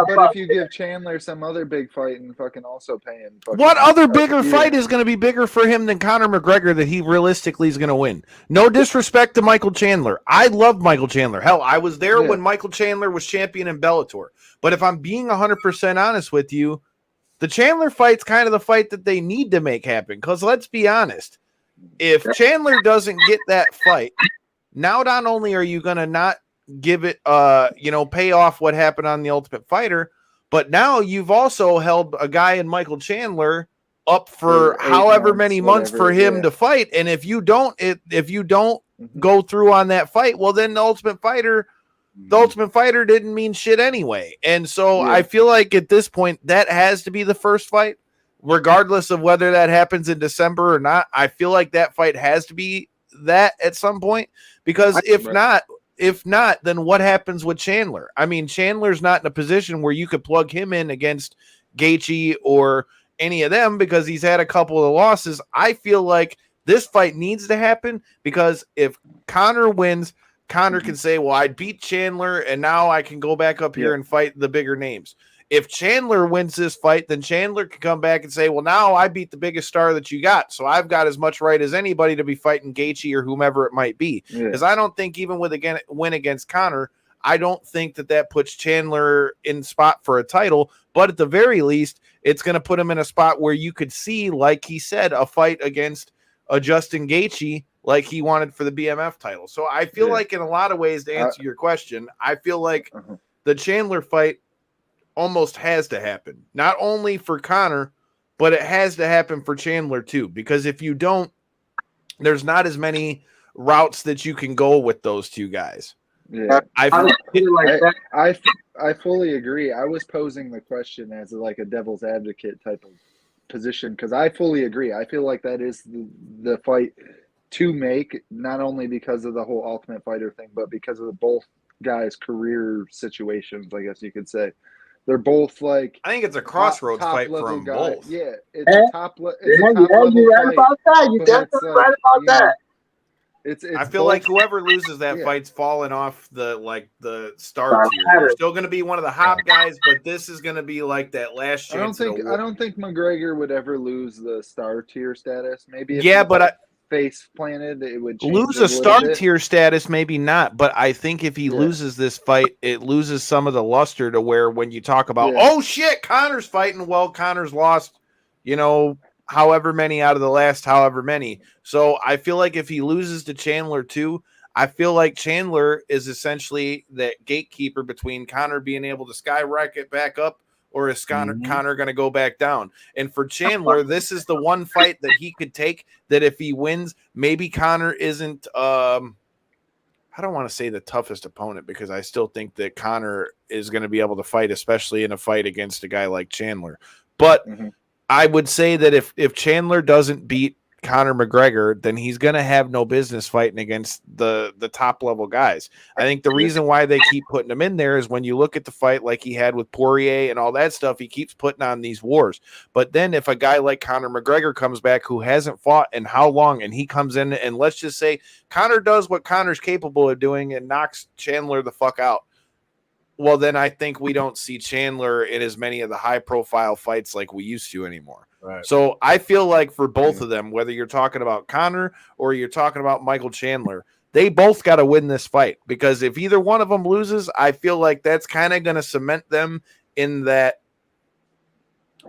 but if you give Chandler some other big fight and fucking also paying, what other bigger fight is going to be bigger for him than Conor McGregor that he realistically is going to win? No disrespect to Michael Chandler. I love Michael Chandler. Hell, I was there when Michael Chandler was champion in Bellator. But if I'm being 100% honest with you, the Chandler fight's kind of the fight that they need to make happen. Because let's be honest, if Chandler doesn't get that fight, now not only are you going to not give it, pay off what happened on The Ultimate Fighter, but now you've also held a guy in Michael Chandler up for however many months for him to fight. And if you don't go through on that fight, well, then the Ultimate Fighter didn't mean shit anyway. And so I feel like at this point that has to be the first fight, regardless of whether that happens in December or not. I feel like that fight has to be that at some point, because if not, then what happens with Chandler? I mean, Chandler's not in a position where you could plug him in against Gaethje or any of them because he's had a couple of losses. I feel like this fight needs to happen because if Conor wins, Conor can say, well, I beat Chandler and now I can go back up here and fight the bigger names. If Chandler wins this fight, then Chandler can come back and say, well, now I beat the biggest star that you got, so I've got as much right as anybody to be fighting Gaethje or whomever it might be. Because I don't think even with win against Conor, I don't think that puts Chandler in spot for a title, but at the very least, it's going to put him in a spot where you could see, like he said, a fight against a Justin Gaethje like he wanted for the BMF title. So I feel like in a lot of ways, to answer your question, I feel like the Chandler fight almost has to happen, not only for Conor, but it has to happen for Chandler too, because if you don't, there's not as many routes that you can go with those two guys. Yeah, I fully agree. I was posing the question as like a devil's advocate type of position because I fully agree. I feel like that is the fight to make, not only because of the whole Ultimate Fighter thing, but because of the both guys' career situations, I guess you could say. They're both like, I think it's a crossroads fight for them both. Yeah, it's a top level. You're right about that. You definitely right about that. It's I feel like whoever loses that fight's falling off the star tier. They're still going to be one of the hot guys, but this is going to be like that last chance. I don't think McGregor would ever lose the star tier status. Maybe if face planted, it would lose a star tier status, maybe not. But I think if he loses this fight, it loses some of the luster to where when you talk about, oh shit, Conor's fighting. Well, Conor's lost, however many out of the last however many. So I feel like if he loses to Chandler too, I feel like Chandler is essentially that gatekeeper between Conor being able to skyrocket back up, or is Conor going to go back down? And for Chandler, this is the one fight that he could take that if he wins, maybe Conor isn't I don't want to say the toughest opponent, because I still think that Conor is going to be able to fight, especially in a fight against a guy like Chandler. But I would say that if Chandler doesn't beat Conor McGregor, then he's going to have no business fighting against the top level guys. I think the reason why they keep putting him in there is when you look at the fight like he had with Poirier and all that stuff, he keeps putting on these wars. But then if a guy like Conor McGregor comes back who hasn't fought in how long, and he comes in and let's just say Conor does what Conor's capable of doing and knocks Chandler the fuck out, well, then I think we don't see Chandler in as many of the high-profile fights like we used to anymore. Right. So I feel like for both of them, whether you're talking about Conor or you're talking about Michael Chandler, they both got to win this fight, because if either one of them loses, I feel like that's kind of going to cement them in that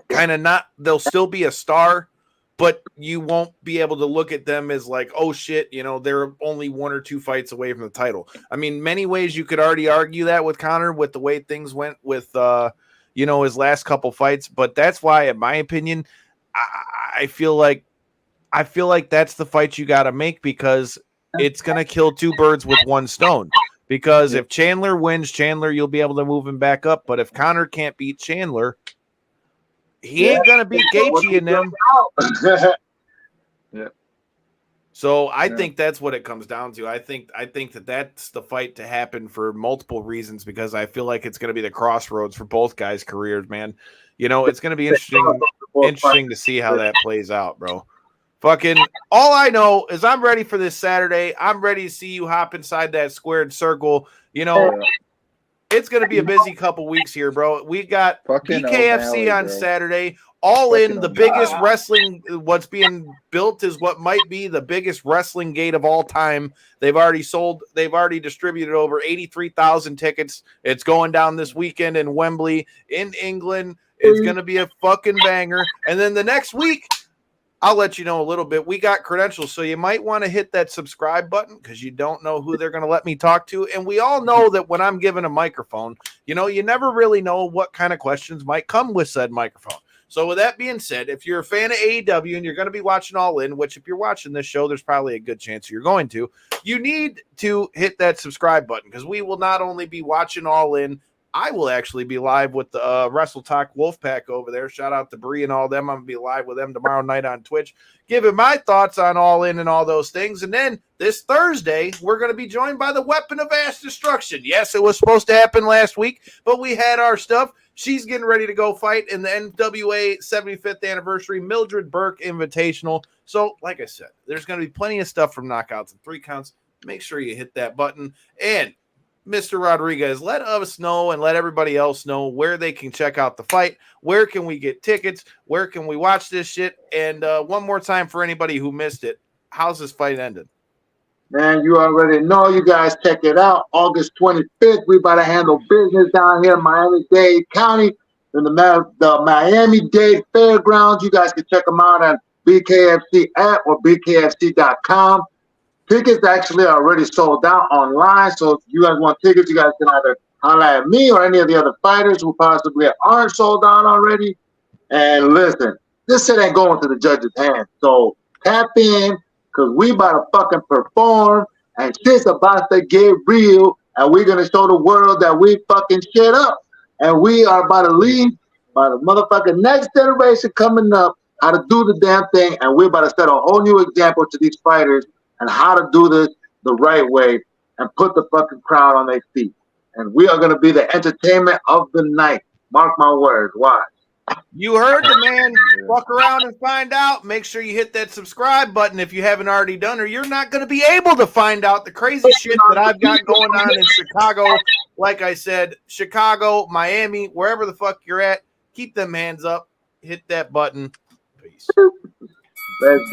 kind of not – they'll still be a star, but you won't be able to look at them as like, oh, shit, they're only one or two fights away from the title. I mean, many ways you could already argue that with Conor with the way things went with his last couple fights. But that's why, in my opinion, I feel like that's the fight you got to make, because it's going to kill two birds with one stone. Because if Chandler wins, you'll be able to move him back up. But if Conor can't beat Chandler, he ain't gonna beat Gaethje in them. So I think that's what it comes down to. I think that's the fight to happen for multiple reasons, because I feel like it's gonna be the crossroads for both guys' careers, man. It's gonna be interesting to see how that plays out, bro. Fucking all I know is I'm ready for this Saturday. I'm ready to see you hop inside that squared circle. It's going to be a busy couple weeks here, bro. We got BKFC on Saturday. All in, the biggest wrestling. What's being built is what might be the biggest wrestling gate of all time. They've already distributed over 83,000 tickets. It's going down this weekend in Wembley in England. It's going to be a fucking banger. And then the next week, I'll let you know a little bit. We got credentials, so you might want to hit that subscribe button because you don't know who they're going to let me talk to. And we all know that when I'm given a microphone, you never really know what kind of questions might come with said microphone. So with that being said, if you're a fan of AEW and you're going to be watching All In, which if you're watching this show, there's probably a good chance you're going to, you need to hit that subscribe button because we will not only be watching All In, I will actually be live with the Wrestle Talk Wolfpack over there. Shout out to Bree and all them. I'm going to be live with them tomorrow night on Twitch, giving my thoughts on All In and all those things. And then this Thursday, we're going to be joined by the Weapon of Mass Destruction. Yes, it was supposed to happen last week, but we had our stuff. She's getting ready to go fight in the NWA 75th Anniversary Mildred Burke Invitational. So, like I said, there's going to be plenty of stuff from Knockouts and 3 Counts. Make sure you hit that button. And Mr. Rodriguez, let us know and let everybody else know where they can check out the fight. Where can we get tickets? Where can we watch this shit? And one more time for anybody who missed it, how's this fight ended? Man, you already know. You guys check it out. August 25th, we about to handle business down here in Miami-Dade County in the Miami-Dade Fairgrounds. You guys can check them out at BKFC app or BKFC.com. Tickets actually are already sold out online, so if you guys want tickets, you guys can either holler at me or any of the other fighters who possibly aren't sold out already. And listen, this shit ain't going to the judge's hands, so tap in because we about to fucking perform and shit's about to get real, and we're going to show the world that we fucking shit up. And we are about to lead by the motherfucking next generation coming up how to do the damn thing, and we're about to set a whole new example to these fighters and how to do this the right way and put the fucking crowd on their feet. And we are going to be the entertainment of the night. Mark my words. Watch. You heard the man. Fuck around and find out. Make sure you hit that subscribe button if you haven't already done, or you're not going to be able to find out the crazy shit that I've got going on in Chicago. Like I said, Chicago, Miami, wherever the fuck you're at, keep them hands up. Hit that button. Peace.